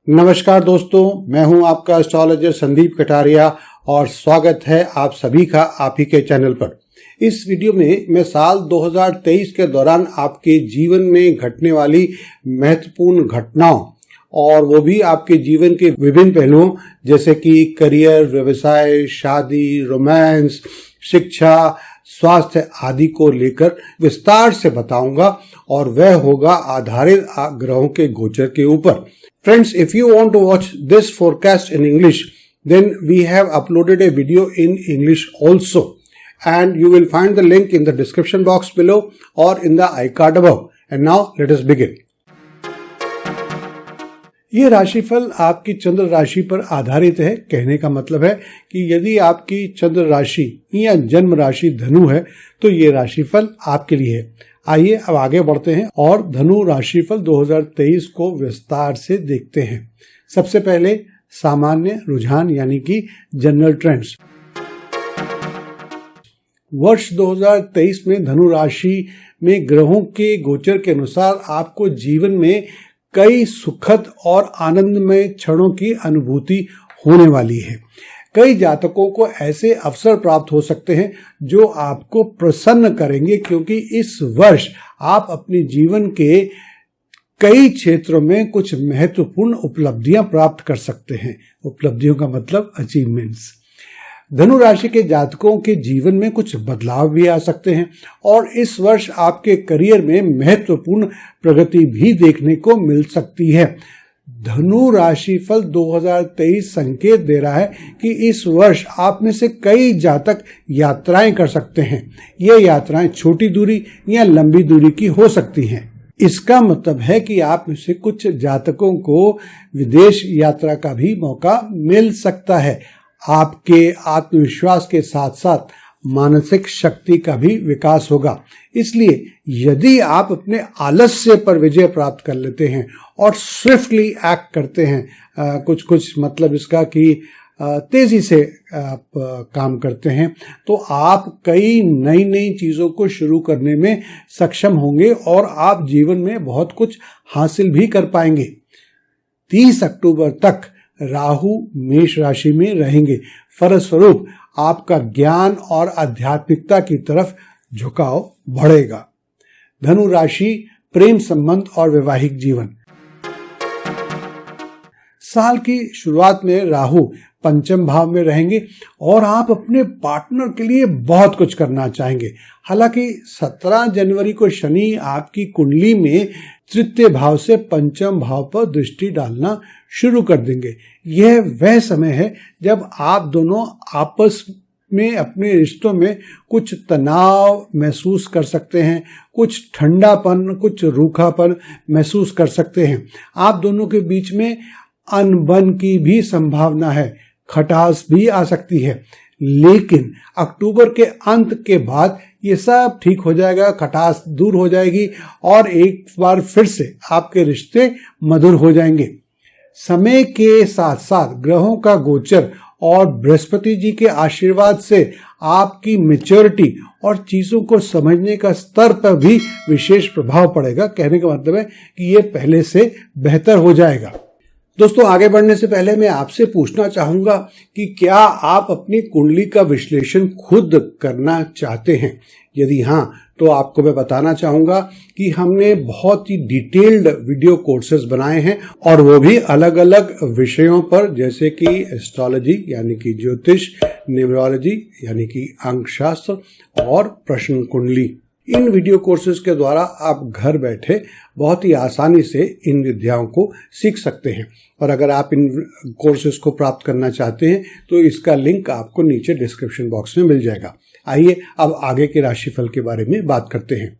नमस्कार दोस्तों, मैं हूं आपका एस्ट्रोलॉजर संदीप कटारिया और स्वागत है आप सभी का आप ही के चैनल पर। इस वीडियो में मैं साल 2023 के दौरान आपके जीवन में घटने वाली महत्वपूर्ण घटनाओं और वो भी आपके जीवन के विभिन्न पहलुओं जैसे कि करियर, व्यवसाय, शादी, रोमांस, शिक्षा, स्वास्थ्य आदि को लेकर विस्तार से बताऊंगा और वह होगा आधारित ग्रहों के गोचर के ऊपर। Friends, if you want to watch this forecast in English, then we have uploaded a video in English also, and you will find the link in the description box below or in the iCard above. And now let us begin. ये राशिफल आपकी चंद्र राशि पर आधारित है। कहने का मतलब है कि यदि आपकी चंद्र राशि या जन्म राशि धनु है तो ये राशिफल आपके लिए है। आइए अब आगे बढ़ते हैं और धनु राशिफल 2023 को विस्तार से देखते हैं। सबसे पहले सामान्य रुझान यानी कि जनरल ट्रेंड्स। वर्ष 2023 में धनु राशि में ग्रहों के गोचर के अनुसार आपको जीवन में कई सुखद और आनंदमय क्षणों की अनुभूति होने वाली है। कई जातकों को ऐसे अवसर प्राप्त हो सकते हैं जो आपको प्रसन्न करेंगे, क्योंकि इस वर्ष आप अपने जीवन के कई क्षेत्रों में कुछ महत्वपूर्ण उपलब्धियां प्राप्त कर सकते हैं। उपलब्धियों का मतलब अचीवमेंट्स। धनु राशि के जातकों के जीवन में कुछ बदलाव भी आ सकते हैं और इस वर्ष आपके करियर में महत्वपूर्ण प्रगति भी देखने को मिल सकती है। धनु राशिफल 2023 संकेत दे रहा है कि इस वर्ष आप में से कई जातक यात्राएं कर सकते हैं। ये यात्राएं छोटी दूरी या लंबी दूरी की हो सकती हैं। इसका मतलब है कि आप में से कुछ जातकों को विदेश यात्रा का भी मौका मिल सकता है। आपके आत्मविश्वास के साथ साथ मानसिक शक्ति का भी विकास होगा। इसलिए यदि आप अपने आलस्य पर विजय प्राप्त कर लेते हैं और स्विफ्टली एक्ट करते हैं, कुछ मतलब इसका कि तेजी से आप काम करते हैं, तो आप कई नई चीजों को शुरू करने में सक्षम होंगे और आप जीवन में बहुत कुछ हासिल भी कर पाएंगे। 30 अक्टूबर तक राहु मेष राशि में रहेंगे। फलस्वरूप आपका ज्ञान और आध्यात्मिकता की तरफ झुकाव बढ़ेगा। धनु राशि, प्रेम संबंध और वैवाहिक जीवन। साल की शुरुआत में राहु पंचम भाव में रहेंगे और आप अपने पार्टनर के लिए बहुत कुछ करना चाहेंगे। हालांकि 17 जनवरी को शनि आपकी कुंडली में तृतीय भाव से पंचम भाव पर दृष्टि डालना शुरू कर देंगे। यह वह समय है जब आप दोनों आपस में अपने रिश्तों में कुछ तनाव महसूस कर सकते हैं, कुछ ठंडापन, कुछ रूखापन महसूस कर सकते हैं। आप दोनों के बीच में अनबन की भी संभावना है, खटास भी आ सकती है, लेकिन अक्टूबर के अंत के बाद ये सब ठीक हो जाएगा, खटास दूर हो जाएगी और एक बार फिर से आपके रिश्ते मधुर हो जाएंगे। समय के साथ साथ ग्रहों का गोचर और बृहस्पति जी के आशीर्वाद से आपकी मैच्योरिटी और चीजों को समझने का स्तर पर भी विशेष प्रभाव पड़ेगा। कहने का मतलब है कि ये पहले से बेहतर हो जाएगा। दोस्तों, आगे बढ़ने से पहले मैं आपसे पूछना चाहूंगा कि क्या आप अपनी कुंडली का विश्लेषण खुद करना चाहते हैं? यदि हाँ, तो आपको मैं बताना चाहूंगा कि हमने बहुत ही डिटेल्ड वीडियो कोर्सेज बनाए हैं और वो भी अलग अलग विषयों पर, जैसे कि एस्ट्रोलॉजी यानी कि ज्योतिष, न्यूमरोलॉजी यानी कि अंकशास्त्र और प्रश्न कुंडली। इन वीडियो कोर्सेज के द्वारा आप घर बैठे बहुत ही आसानी से इन विद्याओं को सीख सकते हैं और अगर आप इन कोर्सेज को प्राप्त करना चाहते हैं तो इसका लिंक आपको नीचे डिस्क्रिप्शन बॉक्स में मिल जाएगा। आइए अब आगे के राशिफल के बारे में बात करते हैं।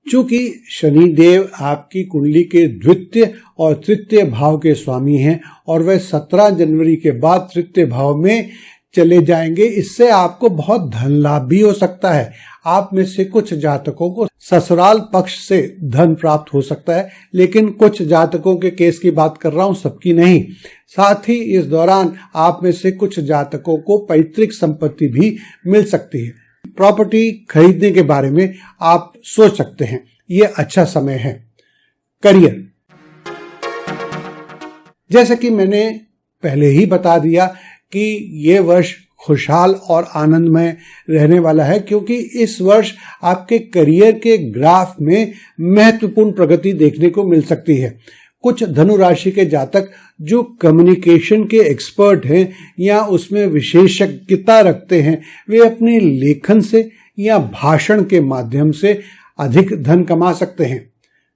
चूंकि शनिदेव आपकी कुंडली के द्वितीय और तृतीय भाव के स्वामी हैं और वह 17 जनवरी के बाद तृतीय भाव में चले जाएंगे, इससे आपको बहुत धन लाभ भी हो सकता है। आप में से कुछ जातकों को ससुराल पक्ष से धन प्राप्त हो सकता है, लेकिन कुछ जातकों के केस की बात कर रहा हूं, सबकी नहीं। साथ ही इस दौरान आप में से कुछ जातकों को पैतृक संपत्ति भी मिल सकती है। प्रॉपर्टी खरीदने के बारे में आप सोच सकते हैं। ये अच्छा समय है। करियर। जैसे कि मैंने पहले ही बता दिया कि ये वर्ष खुशहाल और आनंदमय रहने वाला है, क्योंकि इस वर्ष आपके करियर के ग्राफ में महत्वपूर्ण प्रगति देखने को मिल सकती है। कुछ धनु राशि के जातक जो कम्युनिकेशन के एक्सपर्ट हैं या उसमें विशेषज्ञता रखते हैं, वे अपने लेखन से या भाषण के माध्यम से अधिक धन कमा सकते हैं।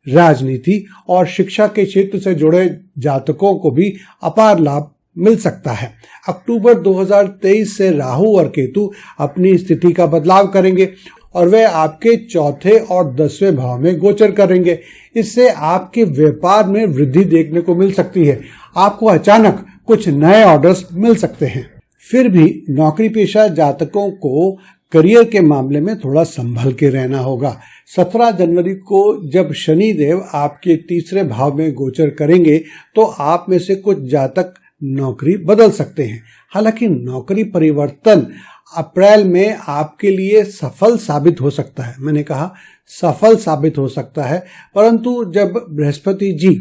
राजनीति और शिक्षा के क्षेत्र से जुड़े जातकों को भी अपार लाभ मिल सकता है। अक्टूबर 2023 से राहु और केतु अपनी स्थिति का बदलाव करेंगे और वे आपके चौथे और 10वें भाव में गोचर करेंगे। इससे आपके व्यापार में वृद्धि देखने को मिल सकती है। आपको अचानक कुछ नए ऑर्डर्स मिल सकते हैं। फिर भी नौकरी पेशा जातकों को करियर के मामले में थोड़ा संभल के रहना होगा। 17 जनवरी को जब शनि देव आपके तीसरे भाव में गोचर करेंगे तो आप में से कुछ जातक नौकरी बदल सकते हैं। हालांकि नौकरी परिवर्तन अप्रैल में आपके लिए सफल साबित हो सकता है। मैंने कहा सफल साबित हो सकता है, परंतु जब बृहस्पति जी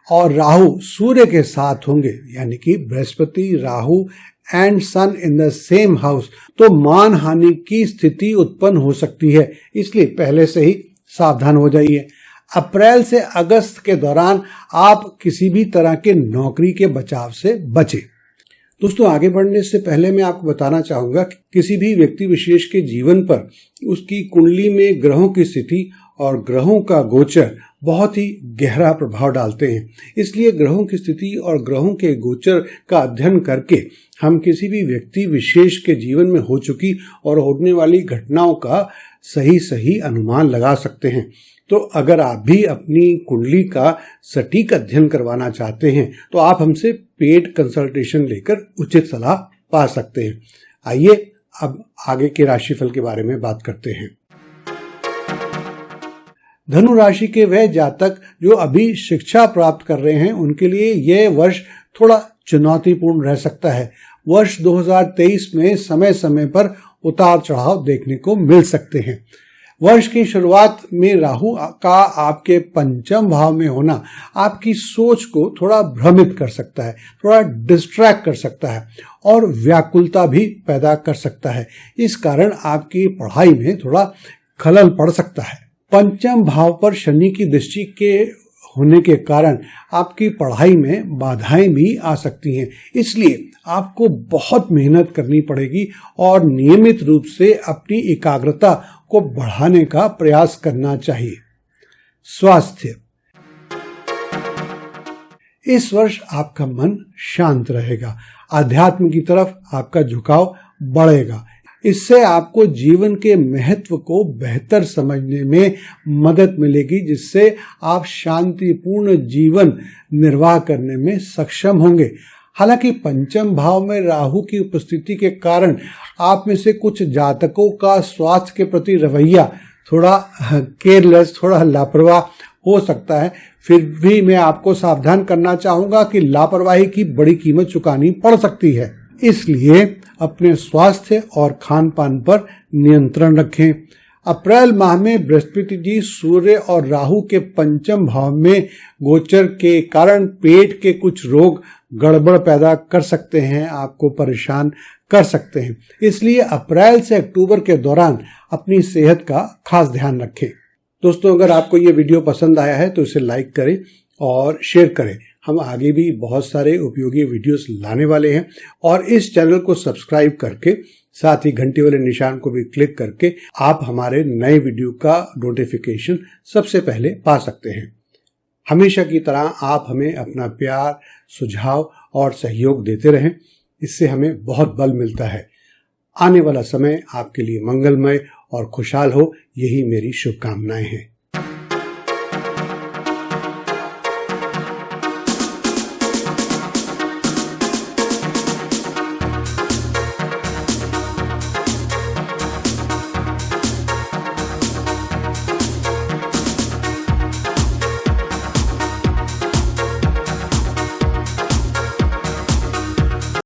और राहु सूर्य के साथ होंगे, यानी कि Brihaspati Rahu and sun in the same house, तो मान हानि की स्थिति उत्पन्न हो सकती है। इसलिए पहले से ही सावधान हो जाइए। अप्रैल से अगस्त के दौरान आप किसी भी तरह के नौकरी के बचाव से बचें। दोस्तों, आगे बढ़ने से पहले मैं आपको बताना चाहूंगा कि किसी भी व्यक्ति विशेष के जीवन पर उसकी कुंडली में ग्रहों की स्थिति और ग्रहों का गोचर बहुत ही गहरा प्रभाव डालते हैं। इसलिए ग्रहों की स्थिति और ग्रहों के गोचर का अध्ययन करके हम किसी भी व्यक्ति विशेष के जीवन में हो चुकी और होने वाली घटनाओं का सही अनुमान लगा सकते हैं। तो अगर आप भी अपनी कुंडली का सटीक अध्ययन करवाना चाहते हैं तो आप हमसे पेड कंसल्टेशन लेकर उचित सलाह पा सकते हैं। आइए अब आगे के राशिफल के बारे में बात करते हैं। धनु राशि के वह जातक जो अभी शिक्षा प्राप्त कर रहे हैं, उनके लिए यह वर्ष थोड़ा चुनौतीपूर्ण रह सकता है। वर्ष 2023 में समय समय पर उतार चढ़ाव देखने को मिल सकते हैं। वर्ष की शुरुआत में राहु का आपके पंचम भाव में होना आपकी सोच को थोड़ा भ्रमित कर सकता है, थोड़ा डिस्ट्रैक्ट कर सकता है और व्याकुलता भी पैदा कर सकता है। इस कारण आपकी पढ़ाई में थोड़ा खलल पड़ सकता है। पंचम भाव पर शनि की दृष्टि के होने के कारण आपकी पढ़ाई में बाधाएं भी आ सकती हैं। इसलिए आपको बहुत मेहनत करनी पड़ेगी और नियमित रूप से अपनी एकाग्रता को बढ़ाने का प्रयास करना चाहिए। स्वास्थ्य, इस वर्ष आपका मन शांत रहेगा। आध्यात्म की तरफ आपका झुकाव बढ़ेगा। इससे आपको जीवन के महत्व को बेहतर समझने में मदद मिलेगी, जिससे आप शांतिपूर्ण जीवन निर्वाह करने में सक्षम होंगे। हालांकि पंचम भाव में राहु की उपस्थिति के कारण आप में से कुछ जातकों का स्वास्थ्य के प्रति रवैया थोड़ा केयरलेस, थोड़ा लापरवाह हो सकता है। फिर भी मैं आपको सावधान करना चाहूंगा कि लापरवाही की बड़ी कीमत चुकानी पड़ सकती है। इसलिए अपने स्वास्थ्य और खान पान पर नियंत्रण रखें। अप्रैल माह में बृहस्पति जी सूर्य और राहु के पंचम भाव में गोचर के कारण पेट के कुछ रोग गड़बड़ पैदा कर सकते हैं, आपको परेशान कर सकते हैं। इसलिए अप्रैल से अक्टूबर के दौरान अपनी सेहत का खास ध्यान रखें। दोस्तों, अगर आपको ये वीडियो पसंद आया है तो इसे लाइक करें और शेयर करें। हम आगे भी बहुत सारे उपयोगी वीडियोस लाने वाले हैं और इस चैनल को सब्सक्राइब करके साथ ही घंटी वाले निशान को भी क्लिक करके आप हमारे नए वीडियो का नोटिफिकेशन सबसे पहले पा सकते हैं। हमेशा की तरह आप हमें अपना प्यार, सुझाव और सहयोग देते रहें, इससे हमें बहुत बल मिलता है। आने वाला समय आपके लिए मंगलमय और खुशहाल हो, यही मेरी शुभकामनाएं हैं।